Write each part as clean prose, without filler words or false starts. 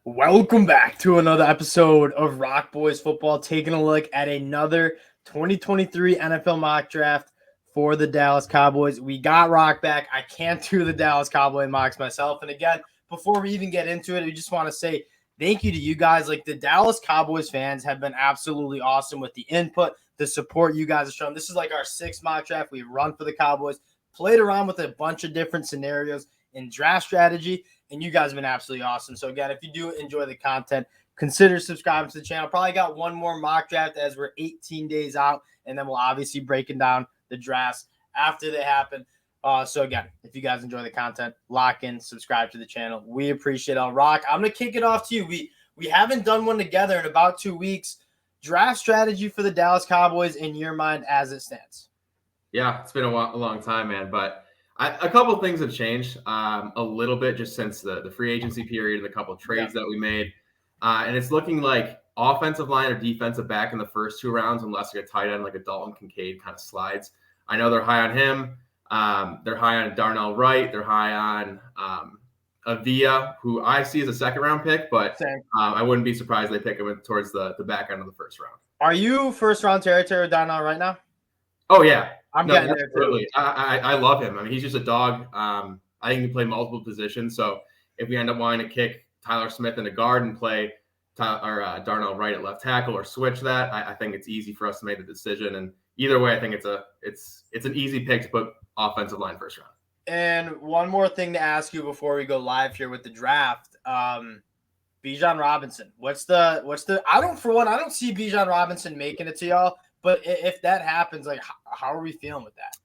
Welcome back to another episode of Rock Boys Football, taking a look at another 2023 NFL mock draft for the Dallas Cowboys. We got Rock back. I can't do the Dallas Cowboy mocks myself. And again, before we even get into it, we just want to say thank you to you guys. Like, the Dallas Cowboys fans have been absolutely awesome with the input, the support you guys have shown. This is like our sixth mock draft. We've run for the Cowboys, played around with a bunch of different scenarios in draft strategy, and you guys have been absolutely awesome. So again, if you do enjoy the content, consider subscribing to the channel. Probably got one more mock draft as we're 18 days out, and then we'll obviously breaking down the drafts after they happen. So again, if you guys enjoy the content, lock in, subscribe to the channel. We appreciate it. Rock, I'm gonna kick it off to you. We haven't done one together in about 2 weeks. Draft strategy for the Dallas Cowboys in your mind as it stands? Yeah, it's been a long time, man. But a couple of things have changed a little bit just since the free agency period and a couple of trades that we made. And it's looking like offensive line or defensive back in the first 2 rounds, unless like a tight end like a Dalton Kincaid kind of slides. I know they're high on him. They're high on Darnell Wright. They're high on Avia, who I see as a second-round pick, but I wouldn't be surprised they pick him towards the back end of the first round. Are you first-round territory with Darnell right now? Oh, yeah. I'm getting there too. I love him. I mean, he's just a dog. I think he can play multiple positions. So if we end up wanting to kick Tyler Smith into guard and play Darnell Wright at left tackle or switch that, I think it's easy for us to make the decision. And either way, I think it's an easy pick to put offensive line first round. And one more thing to ask you before we go live here with the draft. Bijan Robinson. What's the I don't see Bijan Robinson making it to y'all. But if that happens, like, how are we feeling with that?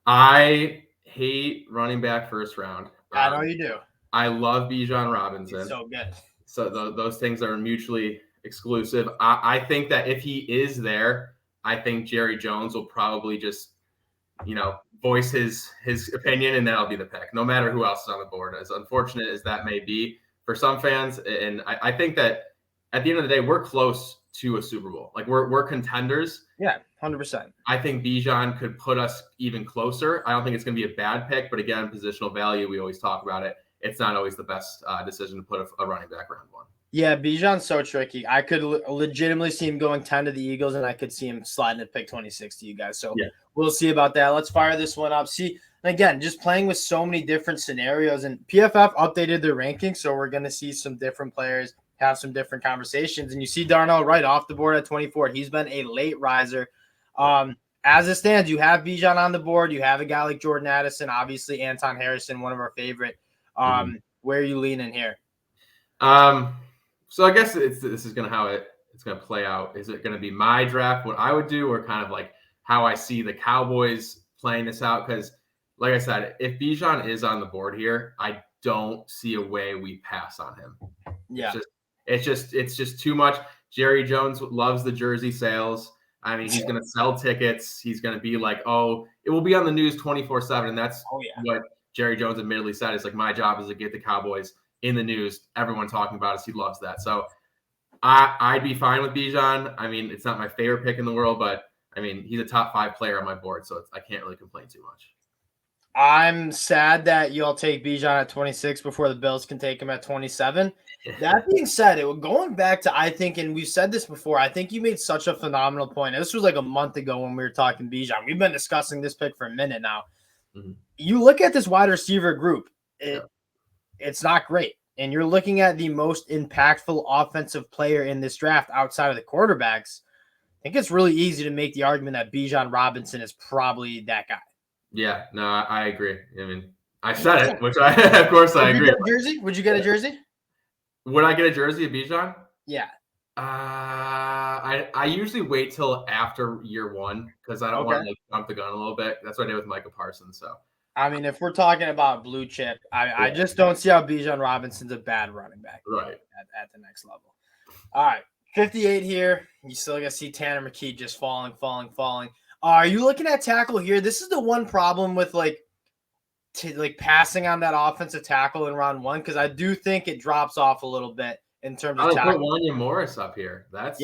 I hate running back first round. I know you do. I love Bijan Robinson. He's so good. So those things are mutually exclusive. I think that if he is there, I think Jerry Jones will probably just, voice his opinion, and that'll be the pick, no matter who else is on the board. As unfortunate as that may be for some fans, and I think that at the end of the day, we're close to a Super Bowl. Like we're contenders. Yeah, 100%. I think Bijan could put us even closer. I don't think it's going to be a bad pick, but again, positional value, we always talk about it. It's not always the best decision to put a running back round 1. Yeah, Bijan's so tricky. I could legitimately see him going 10 to the Eagles, and I could see him sliding at pick 26 to you guys. So We'll see about that. Let's fire this one up. See, again, just playing with so many different scenarios, and PFF updated their rankings, so we're going to see some different players have some different conversations. And you see Darnell Wright off the board at 24. He's been a late riser. As it stands, you have Bijan on the board. You have a guy like Jordan Addison, obviously Anton Harrison, one of our favorite. Where are you leaning here? So I guess this is going to how it's going to play out. Is it going to be my draft, what I would do, or kind of like how I see the Cowboys playing this out? Because like I said, if Bijan is on the board here, I don't see a way we pass on him. Yeah. It's just too much. Jerry Jones loves the jersey sales. I mean, he's going to sell tickets. He's going to be like, oh, it will be on the news 24/7. And that's what Jerry Jones admittedly said. It's like, my job is to get the Cowboys in the news. Everyone talking about us. He loves that. So I'd be fine with Bijan. I mean, it's not my favorite pick in the world, but I mean, he's a top 5 player on my board. So I can't really complain too much. I'm sad that you'll take Bijan at 26 before the Bills can take him at 27. That being said, going back to, I think, and we've said this before, I think you made such a phenomenal point. This was like a month ago when we were talking Bijan. We've been discussing this pick for a minute now. You look at this wide receiver group, it's not great. And you're looking at the most impactful offensive player in this draft outside of the quarterbacks. I think it's really easy to make the argument that Bijan Robinson is probably that guy. Yeah, no, I agree. I mean, I said it, which of course I agree. Would you get a jersey? Would I get a jersey of Bijan? Yeah. I usually wait till after year 1 because I don't want to jump the gun a little bit. That's what I did with Micah Parsons. So I mean, if we're talking about blue chip, I just don't see how Bijan Robinson's a bad running back at the next level. All right, 58 here. You still got to see Tanner McKee just falling. Are you looking at tackle here? This is the one problem with passing on that offensive tackle in round 1, because I do think it drops off a little bit in terms of tackle. Put Wanya Morris up here. That's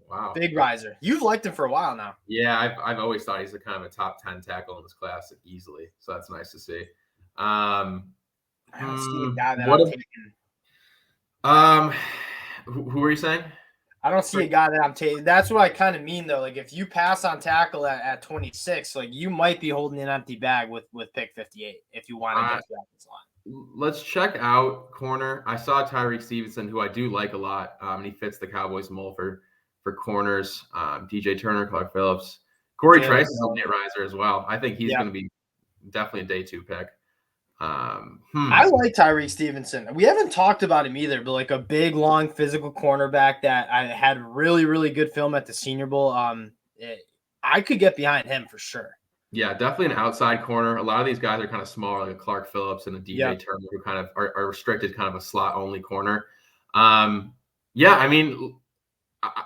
wow, big riser. You've liked him for a while now. Yeah, I've always thought he's a kind of a top 10 tackle in this class easily. So that's nice to see. I don't see a guy that I'm taking. Um, who are you saying? I don't see a guy that I'm taking. That's what I kind of mean, though. Like, if you pass on tackle at 26, like, you might be holding an empty bag with pick 58 if you want to get to that line. Let's check out corner. I saw Tyreek Stevenson, who I do like a lot, and he fits the Cowboys mold for corners. DJ Turner, Clark Phillips, Corey Trice is a late riser as well. I think he's going to be definitely a day 2 pick. I like Tyreek Stevenson. We haven't talked about him either, but like a big, long, physical cornerback that I had really, really good film at the Senior Bowl. I could get behind him for sure. Yeah, definitely an outside corner. A lot of these guys are kind of smaller, like a Clark Phillips and a DJ Turner, who kind of are restricted, kind of a slot only corner. Yeah, I mean,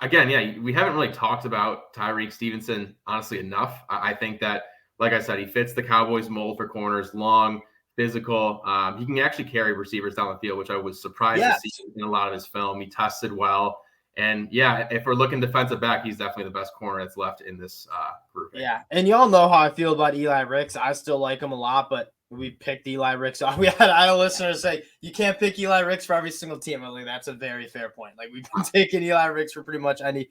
again, yeah, we haven't really talked about Tyreek Stevenson honestly enough. I think that, like I said, he fits the Cowboys mold for corners, long, physical. He can actually carry receivers down the field, which I was surprised to see in a lot of his film. He tested well. And yeah, if we're looking defensive back, he's definitely the best corner that's left in this group. Yeah, and y'all know how I feel about Eli Ricks. I still like him a lot, but we picked Eli Ricks. I had a listener say, you can't pick Eli Ricks for every single team. I was like, that's a very fair point. Like, we've been taking Eli Ricks for pretty much any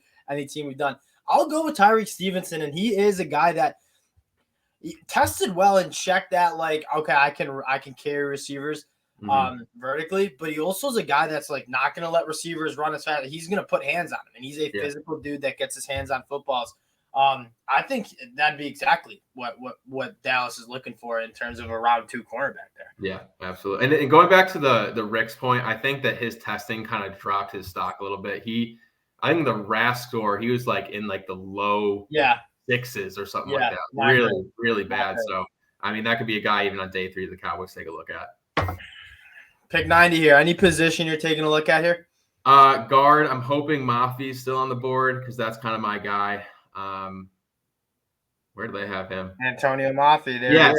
team we've done. I'll go with Tyreek Stevenson, and he is a guy that tested well and checked that, like, okay, I can carry receivers vertically, but he also is a guy that's like not going to let receivers run as fast. He's going to put hands on him, and he's a physical dude that gets his hands on footballs. I think that'd be exactly what Dallas is looking for in terms of a round 2 cornerback there. Yeah, absolutely. And going back to the Ricks point, I think that his testing kind of dropped his stock a little bit. I think the RAS score, he was like in like the low 6s or something like that. Really, really bad. So, I mean, that could be a guy even on day 3 the Cowboys take a look at. Pick 90 here. Any position you're taking a look at here? Guard. I'm hoping Mafi's still on the board because that's kind of my guy. Where do they have him? Antonio Mafi. Yes.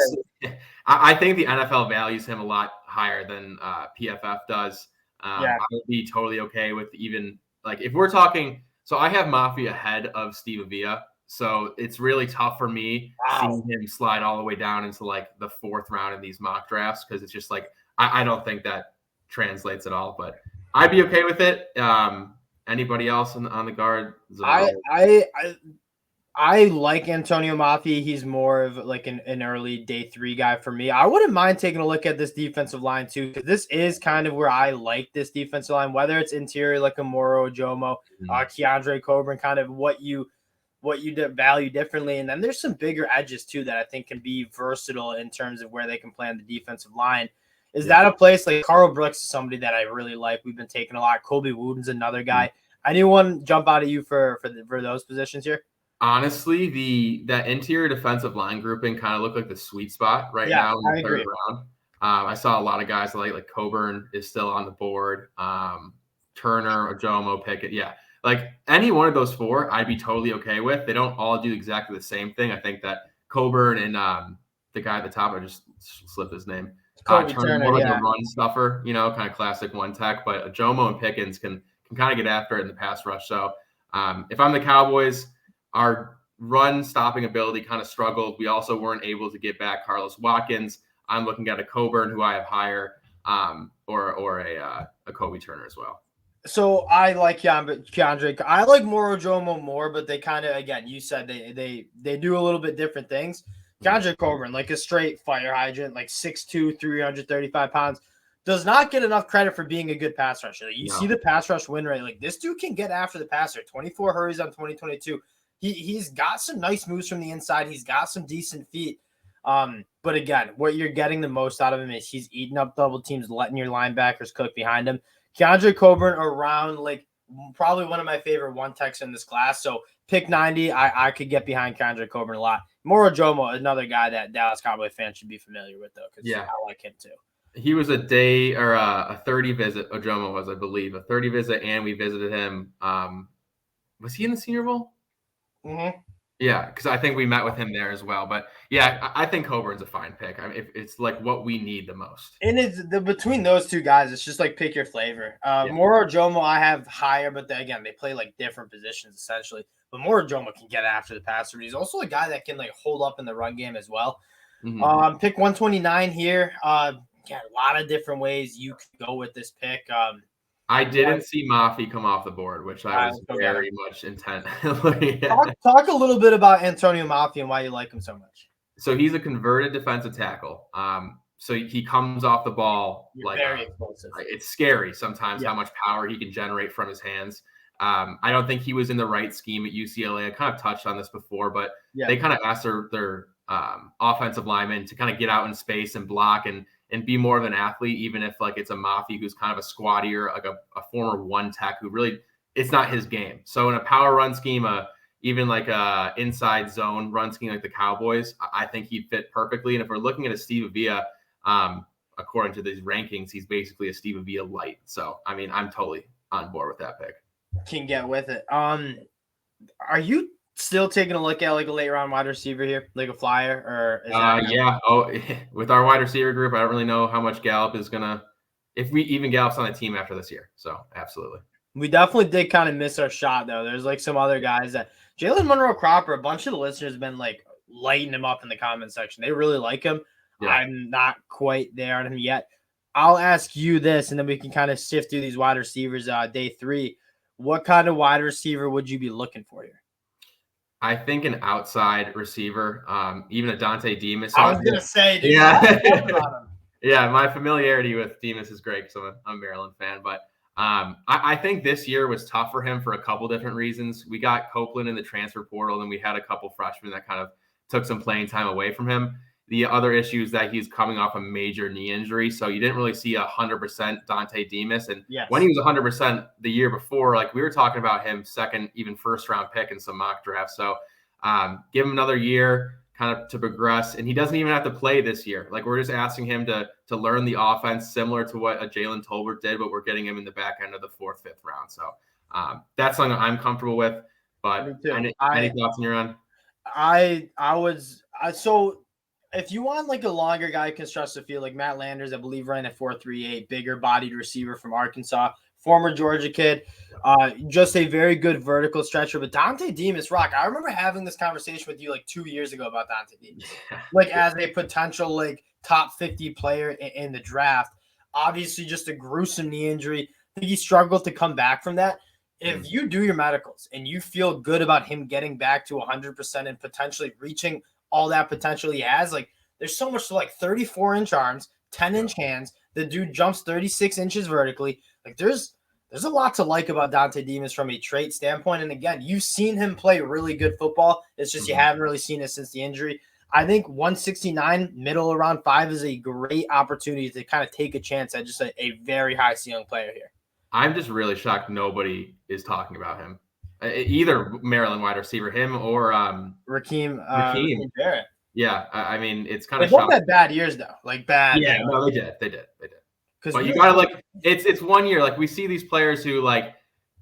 I think the NFL values him a lot higher than PFF does. I would be totally okay with even like if we're talking. So I have Mafi ahead of Steve Avila. So it's really tough for me seeing him slide all the way down into like the 4th round in these mock drafts because it's just like I don't think that translates at all. But I'd be okay with it. Anybody else on the guard zone? I like Antonio Mafi. He's more of like an early day 3 guy for me. I wouldn't mind taking a look at this defensive line too, because this is kind of where I like this defensive line, whether it's interior like a Moro Ojomo, Keandre Coburn, kind of what you value differently. And then there's some bigger edges too that I think can be versatile in terms of where they can play on the defensive line. Is that a place like Carl Brooks is somebody that I really like? We've been taking a lot. Colby Wooden's another guy. Anyone jump out at you for those positions here? Honestly, that interior defensive line grouping kind of looked like the sweet spot right now in the 3rd round. I saw a lot of guys like Coburn is still on the board. Turner, Ojomo, Pickett. Yeah. Like any one of those 4, I'd be totally okay with. They don't all do exactly the same thing. I think that Coburn and the guy at the top, I just slipped his name. Turner more like a run stuffer, kind of classic one tech. But Ojomo and Pickens can kind of get after it in the pass rush. So if I'm the Cowboys, our run stopping ability kind of struggled. We also weren't able to get back Carlos Watkins. I'm looking at a Coburn who I have higher, or a Kobe Turner as well. So I like Keandre. I like Moro Ojomo more, but they kind of, again, you said they do a little bit different things. Keandre Coburn, like a straight fire hydrant, like 6'2", 335 pounds, does not get enough credit for being a good pass rusher. Like, you see the pass rush win rate. Like, this dude can get after the passer. 24 hurries on 2022. He's got some nice moves from the inside. He's got some decent feet. But again, what you're getting the most out of him is he's eating up double teams, letting your linebackers cook behind him. Keandre Coburn around, like, probably one of my favorite one techs in this class. So pick 90. I could get behind Keandre Coburn a lot. Moro Ojomo, another guy that Dallas Cowboy fans should be familiar with, though, because I like him too. He was a day or a 30 visit. Ojomo was, I believe, a 30 visit, and we visited him. Was he in the Senior Bowl? Mm-hmm. Yeah, because I think we met with him there as well. But yeah, I think Coburn's a fine pick. I mean, it's like what we need the most. And it's between those two guys, it's just like pick your flavor. Moro Ojomo I have higher, but again, they play like different positions essentially. But Moro Ojomo can get after the passer. He's also a guy that can like hold up in the run game as well. Mm-hmm. Pick 129 here. A lot of different ways you could go with this pick. I didn't see Mafi come off the board, which I was very much intent looking at. Talk a little bit about Antonio Mafi and why you like him so much. So he's a converted defensive tackle. So he comes off the ball very explosive. It's scary sometimes how much power he can generate from his hands. I don't think he was in the right scheme at UCLA. I kind of touched on this before, but they kind of asked their offensive linemen to kind of get out in space and block and be more of an athlete, even if like it's a Mafi who's kind of a squattier, like a former one tech who really it's not his game. So in a power run scheme, even like a inside zone run scheme like the Cowboys, I think he'd fit perfectly. And if we're looking at a Steve Avila, according to these rankings, he's basically a Steve Avila light. So I mean, I'm totally on board with that pick. Can get with it. Are you still taking a look at like a late round wide receiver here, like a flyer, or is that yeah? Oh, with our wide receiver group, I don't really know how much Gallup is gonna, if we even Gallup's on the team after this year. So absolutely, we definitely did kind of miss our shot though. There's like some other guys that Jalen Monroe Cropper, a bunch of the listeners have been like lighting him up in the comment section. They really like him. Yeah. I'm not quite there on him yet. I'll ask you this, and then we can kind of sift through these wide receivers. Day 3, what kind of wide receiver would you be looking for here? I think an outside receiver, even a Dante Demas. I was gonna say, dude, yeah, my familiarity with Demas is great because I'm a Maryland fan. But I think this year was tough for him for a couple different reasons. We got Copeland in the transfer portal, and we had a couple freshmen that kind of took some playing time away from him. The other issue is that he's coming off a major knee injury, so you didn't really see 100% Dante Demas. And when he was 100% the year before, like we were talking about him second, even first round pick in some mock drafts. So give him another year kind of to progress, and he doesn't even have to play this year. Like we're just asking him to learn the offense, similar to what a Jalen Tolbert did, but we're getting him in the back end of the 4th, 5th round. So that's something I'm comfortable with. But any thoughts on your end? So if you want like a longer guy who can stretch the field, like Matt Landers, I believe ran at 4.38, bigger bodied receiver from Arkansas, former Georgia kid, just a very good vertical stretcher. But Dante Demas, Rock, I remember having this conversation with you like 2 years ago about Dante Demas, like as a potential like top 50 player in the draft. Obviously, just a gruesome knee injury. I think he struggled to come back from that. If you do your medicals and you feel good about him getting back to 100% and potentially reaching all that potential he has, like there's so much to like 34-inch arms, 10-inch hands. The dude jumps 36 inches vertically. Like there's a lot to like about Dante Demas from a trait standpoint. And again, you've seen him play really good football. It's just you haven't really seen it since the injury. I think 169, middle around 5 is a great opportunity to kind of take a chance at just a very high ceiling player here. I'm just really shocked nobody is talking about him. Either Maryland wide receiver, him or Raheem Barrett. Yeah, I mean, it's kind of shocking. They both had bad years though, like bad. Yeah, no, they did. But you gotta like, it's 1 year. Like we see these players who like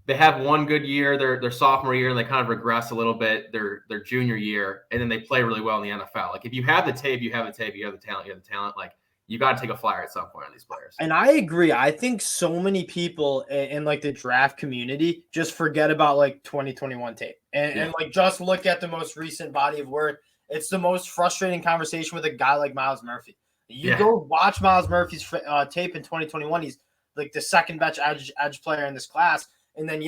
they have one good year, their sophomore year, and they kind of regress a little bit their junior year, and then they play really well in the NFL. Like if you have the tape, you have the tape. You have the talent. Like you got to take a flyer at some point on these players. And I agree. I think so many people in like the draft community just forget about like 2021 tape and like just look at the most recent body of work. It's the most frustrating conversation with a guy like Myles Murphy. You go watch Myles Murphy's tape in 2021. He's like the second best edge player in this class. And then,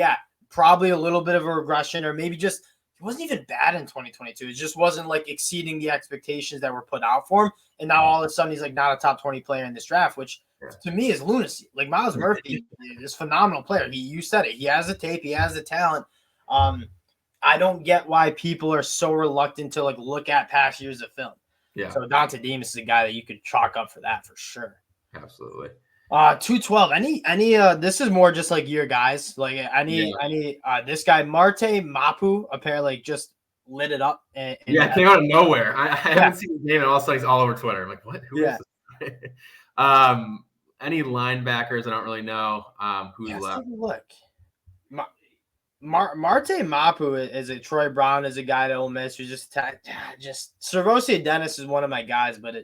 probably a little bit of a regression, or maybe just he wasn't even bad in 2022. It just wasn't like exceeding the expectations that were put out for him. And now all of a sudden he's like not a top 20 player in this draft, which to me is lunacy. Like Myles Murphy is a phenomenal player. You said it. He has the tape. He has the talent. I don't get why people are so reluctant to like look at past years of film. Yeah. So Dante Demas is a guy that you could chalk up for that for sure. Absolutely. 212. Any this is more just like your guys. Like this guy Marte Mapu apparently just lit it up. It came out of nowhere. I haven't seen his name, and all of a sudden he's all over Twitter. I'm like, what? Who is this? Any linebackers? I don't really know who's left. Look, Marte Mapu is a Troy Brown is a guy that Ole Miss who's just Servosi Dennis is one of my guys, but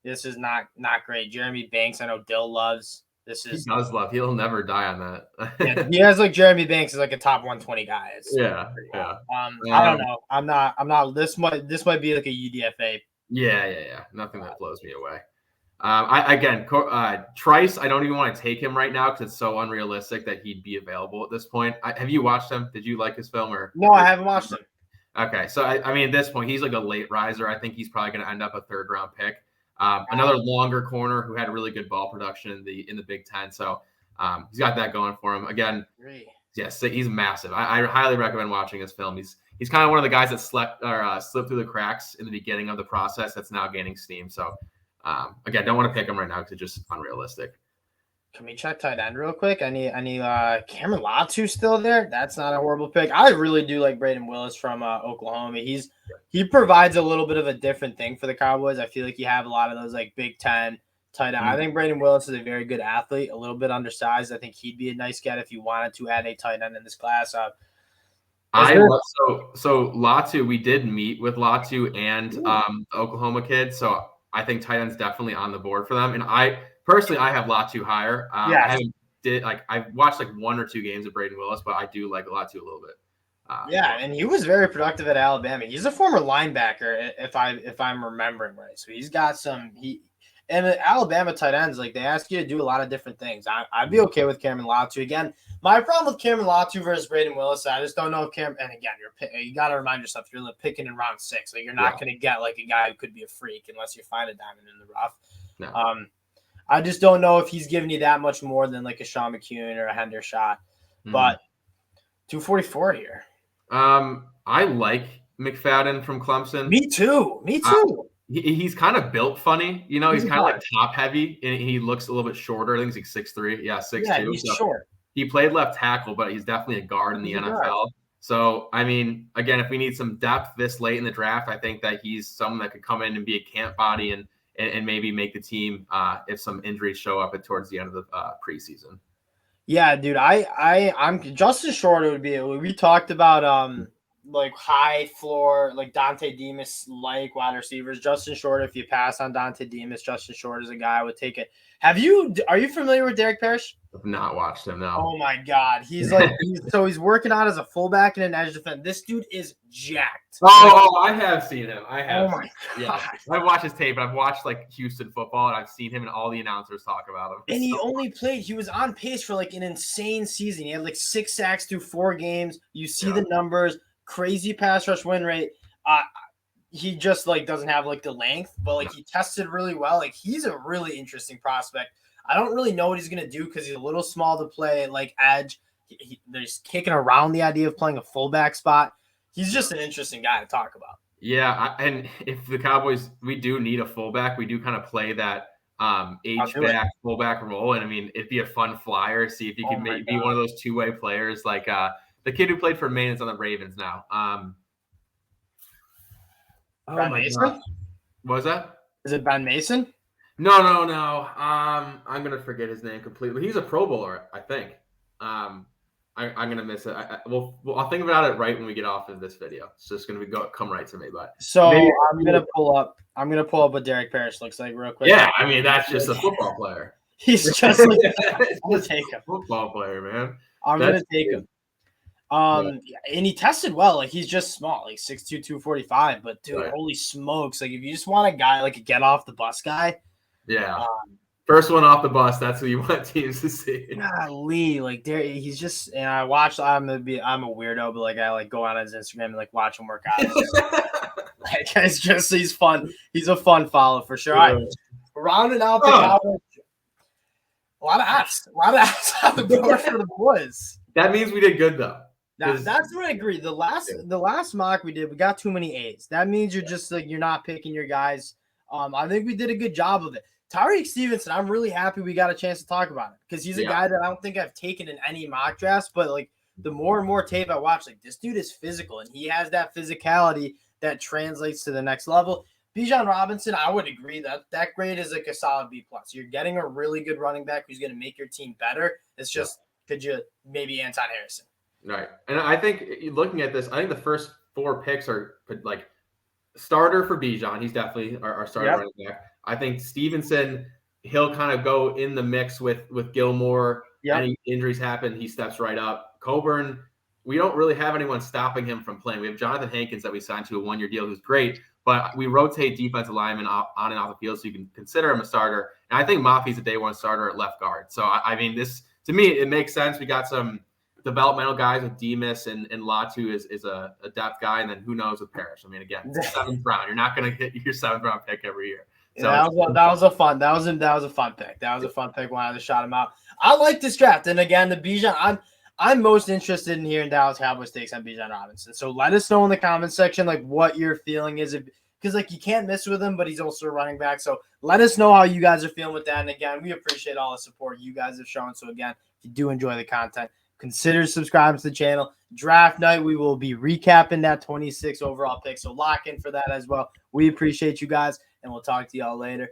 this is not great. Jeremy Banks, I know Dill loves. He does love. He'll never die on that. He has like Jeremy Banks is like a top 120 guy. I don't know. I'm not. This might be like a UDFA. Yeah. Nothing that blows me away. Trice, I don't even want to take him right now because it's so unrealistic that he'd be available at this point. Have you watched him? Did you like his film or? No, I haven't watched him. Okay, so I mean, at this point, he's like a late riser. I think he's probably going to end up a 3rd round pick. Another longer corner who had really good ball production in the Big Ten. So he's got that going for him. Again, yes, he's massive. I highly recommend watching his film. He's kind of one of the guys that slipped through the cracks in the beginning of the process that's now gaining steam. So again, don't want to pick him right now because it's just unrealistic. Can we check tight end real quick? I need Cameron Latu still there. That's not a horrible pick. I really do like Braden Willis from Oklahoma. He provides a little bit of a different thing for the Cowboys. I feel like you have a lot of those like Big Ten tight end. I think Braden Willis is a very good athlete, a little bit undersized. I think he'd be a nice get if you wanted to add a tight end in this class. So Latu, we did meet with Latu and the Oklahoma kid. So I think tight end's definitely on the board for them. And I have Latu higher. I've watched like 1 or 2 games of Braden Willis, but I do like Latu a little bit. And he was very productive at Alabama. He's a former linebacker, if I'm remembering right. So he's got some and the Alabama tight ends, like they ask you to do a lot of different things. I'd be okay with Cameron Latu. Again, my problem with Cameron Latu versus Braden Willis, I just don't know if Cameron. And again, you got to remind yourself you're picking in round 6. Like you're not going to get like a guy who could be a freak unless you find a diamond in the rough. No. I just don't know if he's giving you that much more than like a Sean McCune or a Hendershot. But 244 here. I like McFadden from Clemson. Me too. He's kind of built funny. You know, he's kind of like top heavy and he looks a little bit shorter. I think he's like 6'3". Yeah, 6'2". Yeah, he's short. He played left tackle, but he's definitely a guard in the NFL. So, I mean, again, if we need some depth this late in the draft, I think that he's someone that could come in and be a camp body and maybe make the team if some injuries show up towards the end of the preseason. Yeah, dude, I'm Justin Short. It would be. We talked about like high floor, like Dante Demas like wide receivers. Justin Short, if you pass on Dante Demas, Justin Short is a guy I would take it. Are you familiar with Derek Parrish? I've not watched him, no. Oh my God. He's like he's working out as a fullback and an edge defender. This dude is jacked. Oh, I have seen him. I have. Oh my God. Yeah. I've watched his tape, but I've watched like Houston football and I've seen him and all the announcers talk about him. And he was on pace for like an insane season. He had like 6 sacks through 4 games. You see the numbers, crazy pass rush win rate. He just like doesn't have like the length, but like he tested really well. Like he's a really interesting prospect. I don't really know what he's going to do because he's a little small to play like edge. They're just kicking around the idea of playing a fullback spot. He's just an interesting guy to talk about. Yeah, and if the Cowboys, we do need a fullback. We do kind of play that H-back, fullback role. And I mean, it'd be a fun flyer. See if you can be one of those two-way players like the kid who played for Maine is on the Ravens now. Ben Mason? God. What was that? Is it Ben Mason? No. I'm gonna forget his name completely. He's a Pro Bowler, I think. I'm gonna miss it. I'll think about it right when we get off of this video. It's just gonna come right to me. But I'm gonna pull up what Derek Parrish looks like real quick. Yeah, I mean that's just a football player. He's just like I'm gonna take him. Football player, man. I'm gonna take him. And he tested well. Like he's just small, like 6'2", 245. But dude, holy smokes! Like if you just want a guy like a get off the bus guy. Yeah. First one off the bus. That's who you want teams to see. Golly, like there, he's just. And I watched. I'm a weirdo, but like I like go on his Instagram and like watch him work out. Like he's fun. He's a fun follow for sure. All right, rounding out the Cowboys. A lot of apps on the board for the boys. That means we did good though. That's what I agree. The last mock we did, we got too many A's. That means you're just like you're not picking your guys. I think we did a good job of it. Tyreek Stevenson, I'm really happy we got a chance to talk about it because he's a guy that I don't think I've taken in any mock drafts, but like the more and more tape I watch, like this dude is physical and he has that physicality that translates to the next level. Bijan Robinson, I would agree that grade is like a solid B+. You're getting a really good running back who's going to make your team better. It's just, could you maybe Anton Harrison? Right. And I think looking at this, I think the first 4 picks are like starter for Bijan. He's definitely our starter running back. I think Stevenson, he'll kind of go in the mix with Gilmore. Any injuries happen, he steps right up. Coburn, we don't really have anyone stopping him from playing. We have Jonathan Hankins that we signed to a 1-year deal who's great, but we rotate defensive linemen on and off the field, so you can consider him a starter. And I think Mafi's a day one starter at left guard. So I mean, this to me it makes sense. We got some developmental guys with Demas and Latu is a depth guy, and then who knows with Parrish. I mean, again, 7th round. You're not going to get your 7th round pick every year. So that was a fun pick. That was a fun pick when I just shot him out. I like this draft, and again, the Bijan. I'm most interested in hearing Dallas Cowboys takes on Bijan Robinson. So let us know in the comments section like what your feeling is, because like you can't miss with him, but he's also a running back. So let us know how you guys are feeling with that. And again, we appreciate all the support you guys have shown. So again, if you do enjoy the content, consider subscribing to the channel. Draft night, we will be recapping that 26 overall pick. So lock in for that as well. We appreciate you guys, and we'll talk to y'all later.